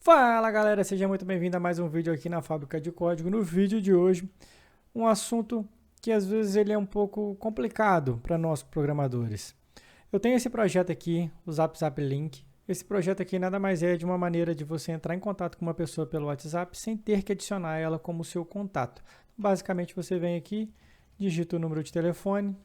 Fala galera, seja muito bem-vindo a mais um vídeo aqui na Fábrica de Código. No vídeo de hoje, um assunto que às vezes ele é um pouco complicado para nós programadores. Eu tenho esse projeto aqui, o Zap Link. Esse projeto aqui nada mais é de uma maneira de você entrar em contato com uma pessoa pelo WhatsApp sem ter que adicionar ela como seu contato. Basicamente você vem aqui, digita o número de telefone,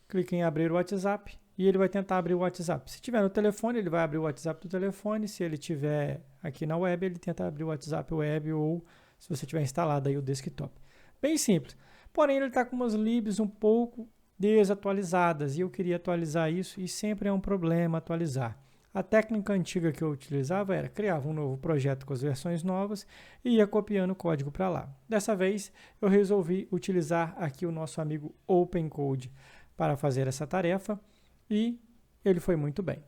clica em abrir o WhatsApp e ele vai tentar abrir o WhatsApp. Se tiver no telefone, ele vai abrir o WhatsApp do telefone. Se ele tiver aqui na web, ele tenta abrir o WhatsApp web ou se você tiver instalado aí o desktop. Bem simples. Porém, ele está com umas libs um pouco desatualizadas e eu queria atualizar isso e sempre é um problema atualizar. A técnica antiga que eu utilizava era criava um novo projeto com as versões novas e ia copiando o código para lá. Dessa vez, eu resolvi utilizar aqui o nosso amigo OpenCode para fazer essa tarefa e ele foi muito bem.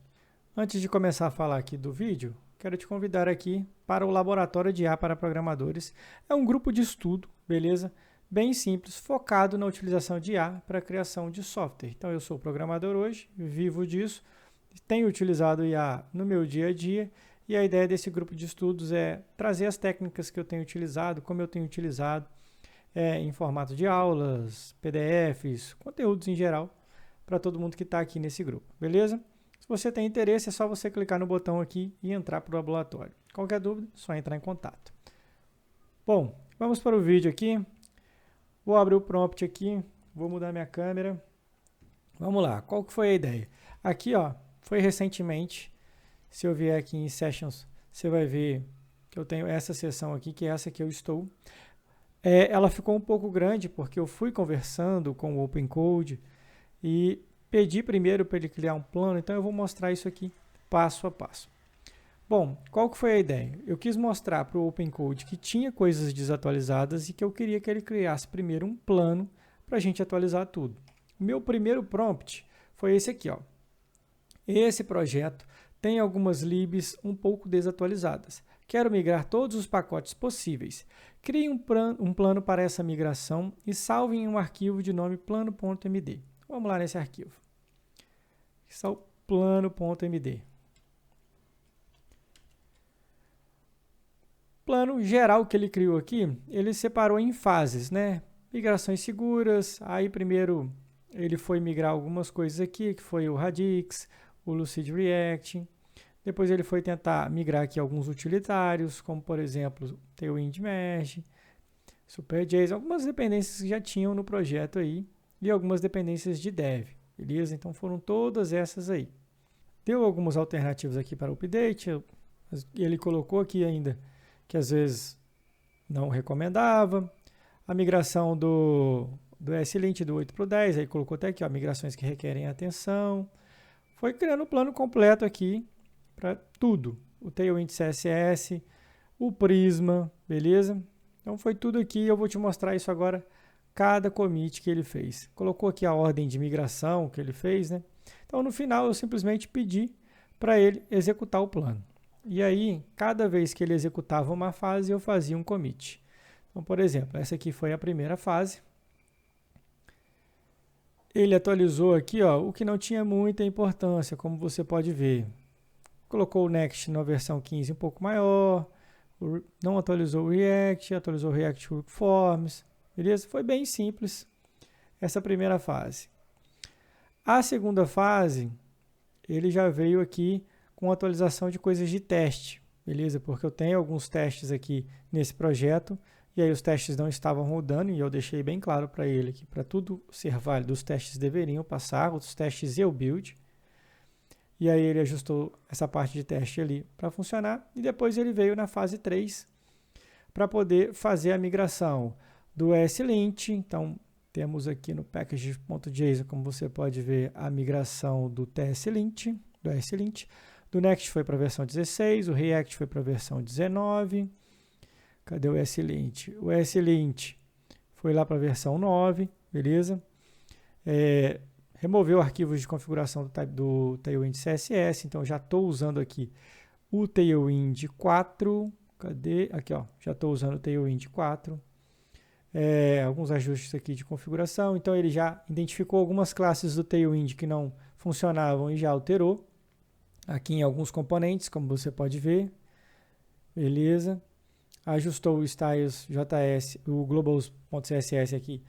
Antes de começar a falar aqui do vídeo, quero te convidar aqui para o Laboratório de IA para Programadores. É um grupo de estudo, beleza? Bem simples, focado na utilização de IA para a criação de software. Então, eu sou programador hoje, vivo disso, tenho utilizado IA no meu dia a dia e a ideia desse grupo de estudos é trazer as técnicas que eu tenho utilizado, como eu tenho utilizado, em formato de aulas, PDFs, conteúdos em geral, para todo mundo que está aqui nesse grupo, beleza? Se você tem interesse, é só você clicar no botão aqui e entrar para o laboratório. Qualquer dúvida, é só entrar em contato. Bom, vamos para o vídeo aqui. Vou abrir o prompt aqui, vou mudar minha câmera. Vamos lá, qual que foi a ideia? Aqui, ó, foi recentemente. Se eu vier aqui em Sessions, você vai ver que eu tenho essa seção aqui, que é essa que eu estou. Ela ficou um pouco grande porque eu fui conversando com o OpenCode e pedi primeiro para ele criar um plano, então eu vou mostrar isso aqui passo a passo. Bom, qual que foi a ideia? Eu quis mostrar para o OpenCode que tinha coisas desatualizadas e que eu queria que ele criasse primeiro um plano para a gente atualizar tudo. O meu primeiro prompt foi esse aqui, ó. Esse projeto tem algumas libs um pouco desatualizadas. Quero migrar todos os pacotes possíveis. Crie um plano para essa migração e salve em um arquivo de nome plano.md. Vamos lá nesse arquivo. Está o plano.md. Plano geral que ele criou aqui, ele separou em fases, né? Migrações seguras, aí primeiro ele foi migrar algumas coisas aqui, que foi o Radix, o Lucid React. Depois ele foi tentar migrar aqui alguns utilitários, como por exemplo, Tailwind Mesh, SuperJSON, algumas dependências que já tinham no projeto aí, e algumas dependências de dev, beleza? Então foram todas essas aí. Deu algumas alternativas aqui para o update, ele colocou aqui ainda que às vezes não recomendava. A migração do S-Lint do 8 para o 10, aí colocou até aqui, ó, migrações que requerem atenção. Foi criando um plano completo aqui para tudo. O Tailwind CSS, o Prisma, beleza? Então foi tudo aqui, eu vou te mostrar isso agora, cada commit que ele fez. Colocou aqui a ordem de migração que ele fez, né? Então no final eu simplesmente pedi para ele executar o plano. E aí, cada vez que ele executava uma fase, eu fazia um commit. Então, por exemplo, essa aqui foi a primeira fase. Ele atualizou aqui, ó, o que não tinha muita importância, como você pode ver. Colocou o Next na versão 15 um pouco maior, não atualizou o React, atualizou o React Forms, beleza? Foi bem simples essa primeira fase. A segunda fase, ele já veio aqui com atualização de coisas de teste, beleza? Porque eu tenho alguns testes aqui nesse projeto, e aí os testes não estavam rodando, e eu deixei bem claro para ele que para tudo ser válido, os testes deveriam passar, os testes eu build, e aí ele ajustou essa parte de teste ali para funcionar, e depois ele veio na fase 3 para poder fazer a migração do ESLint. Então, temos aqui no package.json, como você pode ver, a migração do TSLint, do ESLint. Do Next foi para a versão 16, o React foi para a versão 19. Cadê o ESLint? O ESLint foi lá para a versão 9, beleza? Removeu arquivos de configuração do Tailwind CSS, então já estou usando aqui o Tailwind 4. Cadê? Aqui, ó, já estou usando o Tailwind 4. Alguns ajustes aqui de configuração, então ele já identificou algumas classes do Tailwind que não funcionavam e já alterou aqui em alguns componentes, como você pode ver. Beleza. Ajustou o styles JS, o globals.css aqui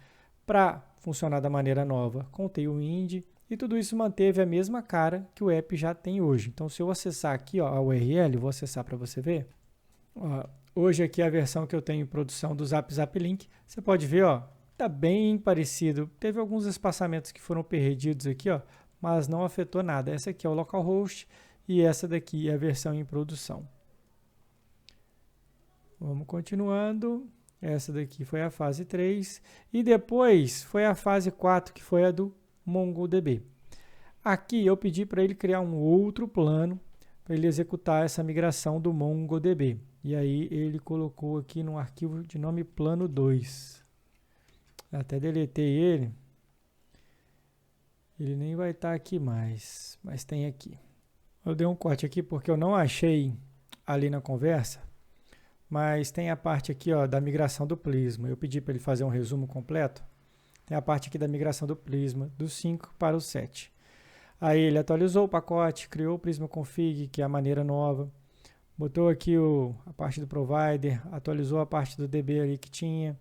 para funcionar da maneira nova com o Tailwind, e tudo isso manteve a mesma cara que o app já tem hoje. Então, se eu acessar aqui, ó, a URL, vou acessar para você ver. Ó, hoje aqui é a versão que eu tenho em produção do Zap Link. Você pode ver, ó, tá bem parecido. Teve alguns espaçamentos que foram perdidos aqui, ó, mas não afetou nada. Essa aqui é o localhost e essa daqui é a versão em produção. Vamos continuando. Essa daqui foi a fase 3 e depois foi a fase 4, que foi a do MongoDB. Aqui eu pedi para ele criar um outro plano para ele executar essa migração do MongoDB. E aí ele colocou aqui num arquivo de nome plano 2. Até deletei ele. Ele nem vai estar aqui mais, mas tem aqui. Eu dei um corte aqui porque eu não achei ali na conversa, mas tem a parte aqui, ó, da migração do Prisma. Eu pedi para ele fazer um resumo completo. Tem a parte aqui da migração do Prisma, do 5 para o 7. Aí ele atualizou o pacote, criou o Prisma Config, que é a maneira nova. Botou aqui a parte do provider, atualizou a parte do DB ali que tinha.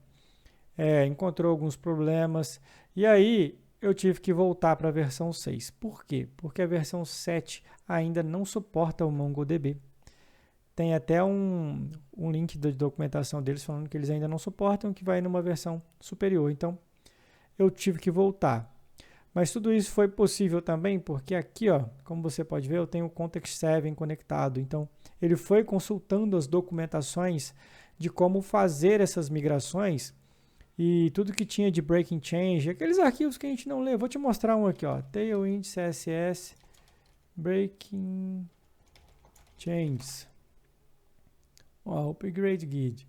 Encontrou alguns problemas. E aí eu tive que voltar para a versão 6. Por quê? Porque a versão 7 ainda não suporta o MongoDB. Tem até um link de documentação deles falando que eles ainda não suportam, que vai numa versão superior. Então, eu tive que voltar. Mas tudo isso foi possível também porque aqui, ó, como você pode ver, eu tenho o Context 7 conectado. Então, ele foi consultando as documentações de como fazer essas migrações e tudo que tinha de breaking change, aqueles arquivos que a gente não lê. Vou te mostrar um aqui, ó, Tailwind CSS breaking changes. Ó, upgrade guide.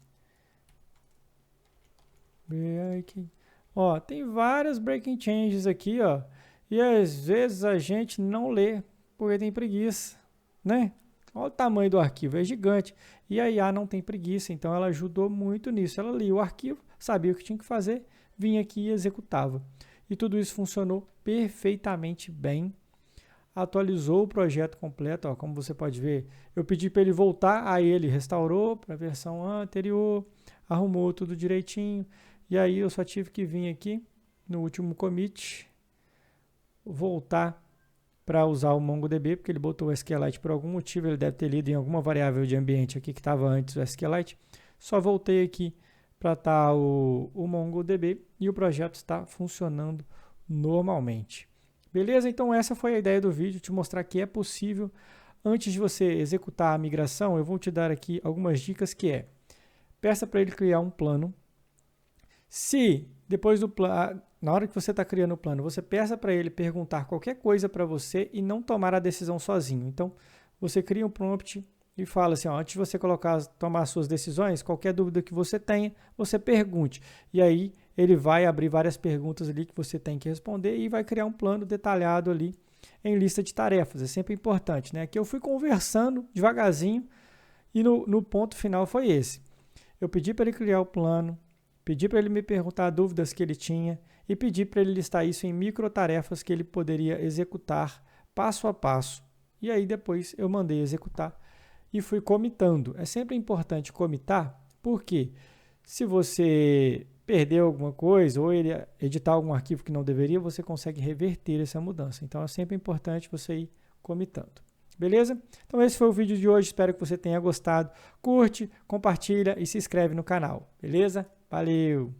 Breaking. Ó, tem várias breaking changes aqui, ó. E às vezes a gente não lê porque tem preguiça, né? Olha o tamanho do arquivo, é gigante. E a IA não tem preguiça, então ela ajudou muito nisso. Ela lia o arquivo, sabia o que tinha que fazer, vinha aqui e executava. E tudo isso funcionou perfeitamente bem. Atualizou o projeto completo, ó, como você pode ver. Eu pedi para ele voltar, aí ele restaurou para a versão anterior, arrumou tudo direitinho. E aí eu só tive que vir aqui no último commit, voltar para usar o MongoDB, porque ele botou o SQLite por algum motivo, ele deve ter lido em alguma variável de ambiente aqui que estava antes do SQLite. Só voltei aqui para estar o MongoDB e o projeto está funcionando normalmente. Beleza? Então essa foi a ideia do vídeo, te mostrar que é possível. Antes de você executar a migração, eu vou te dar aqui algumas dicas que é: peça para ele criar um plano. Se depois do plano, na hora que você está criando o plano, você peça para ele perguntar qualquer coisa para você e não tomar a decisão sozinho. Então, você cria um prompt e fala assim, ó, antes de você tomar as suas decisões, qualquer dúvida que você tenha, você pergunte. E aí, ele vai abrir várias perguntas ali que você tem que responder e vai criar um plano detalhado ali em lista de tarefas. É sempre importante, né? Aqui eu fui conversando devagarzinho e no ponto final foi esse. Eu pedi para ele criar o plano, pedi para ele me perguntar dúvidas que ele tinha e pedi para ele listar isso em microtarefas que ele poderia executar passo a passo. E aí depois eu mandei executar e fui comitando. É sempre importante comitar, porque se você perder alguma coisa ou ele editar algum arquivo que não deveria, você consegue reverter essa mudança. Então é sempre importante você ir comitando. Beleza? Então esse foi o vídeo de hoje, espero que você tenha gostado. Curte, compartilha e se inscreve no canal. Beleza? Valeu!